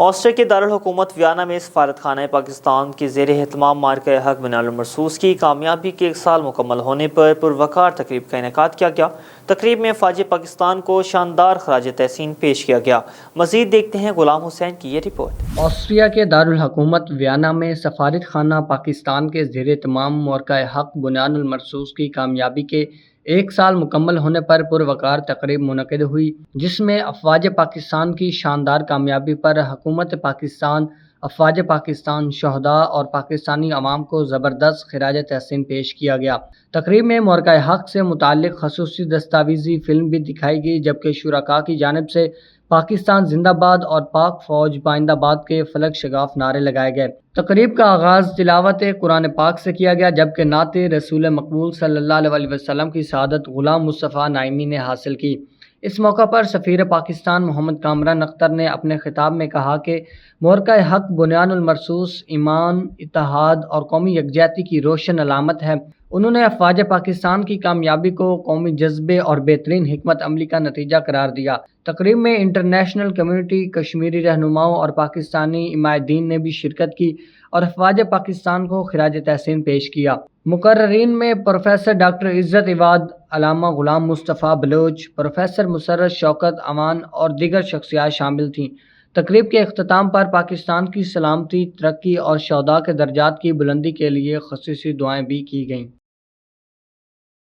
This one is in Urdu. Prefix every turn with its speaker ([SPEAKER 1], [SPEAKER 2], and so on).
[SPEAKER 1] آسٹریا کے دارالحکومت ویانا میں سفارت خانہ پاکستان کے زیر اہتمام مارکہ حق بنیاد المرصوص کی کامیابی کے 1 سال مکمل ہونے پر پروقار تقریب کا انعقاد کیا گیا۔ تقریب میں فوج پاکستان کو شاندار خراج تحسین پیش کیا گیا۔ مزید دیکھتے ہیں غلام حسین کی یہ رپورٹ۔
[SPEAKER 2] آسٹریا کے دارالحکومت ویانا میں سفارت خانہ پاکستان کے زیر اہتمام مارکہ حق بنیاد المرصوص کی کامیابی کے 1 سال مکمل ہونے پر پروقار تقریب منعقد ہوئی، جس میں افواج پاکستان کی شاندار کامیابی پر حکومت پاکستان، افواج پاکستان، شہداء اور پاکستانی عوام کو زبردست خراج تحسین پیش کیا گیا۔ تقریب میں مارکہ حق سے متعلق خصوصی دستاویزی فلم بھی دکھائی گئی، جبکہ شرکاء کی جانب سے پاکستان زندہ باد اور پاک فوج پائندہ باد کے فلک شگاف نعرے لگائے گئے۔ تقریب کا آغاز تلاوت قرآن پاک سے کیا گیا، جبکہ نعت رسول مقبول صلی اللہ علیہ وسلم کی سعادت غلام مصطفیٰ نائمی نے حاصل کی۔ اس موقع پر سفیر پاکستان محمد کامران اختر نے اپنے خطاب میں کہا کہ مارکہ حق بنیاد المرصوص ایمان، اتحاد اور قومی یکجہتی کی روشن علامت ہے۔ انہوں نے افواج پاکستان کی کامیابی کو قومی جذبے اور بہترین حکمت عملی کا نتیجہ قرار دیا۔ تقریب میں انٹرنیشنل کمیونٹی، کشمیری رہنماؤں اور پاکستانی عمائدین نے بھی شرکت کی اور افواج پاکستان کو خراج تحسین پیش کیا۔ مقررین میں پروفیسر ڈاکٹر عزت عواد، علامہ غلام مصطفیٰ بلوچ، پروفیسر مسرت شوکت امان اور دیگر شخصیات شامل تھیں۔ تقریب کے اختتام پر پاکستان کی سلامتی، ترقی اور شہداء کے درجات کی بلندی کے لیے خصوصی دعائیں بھی کی گئیں۔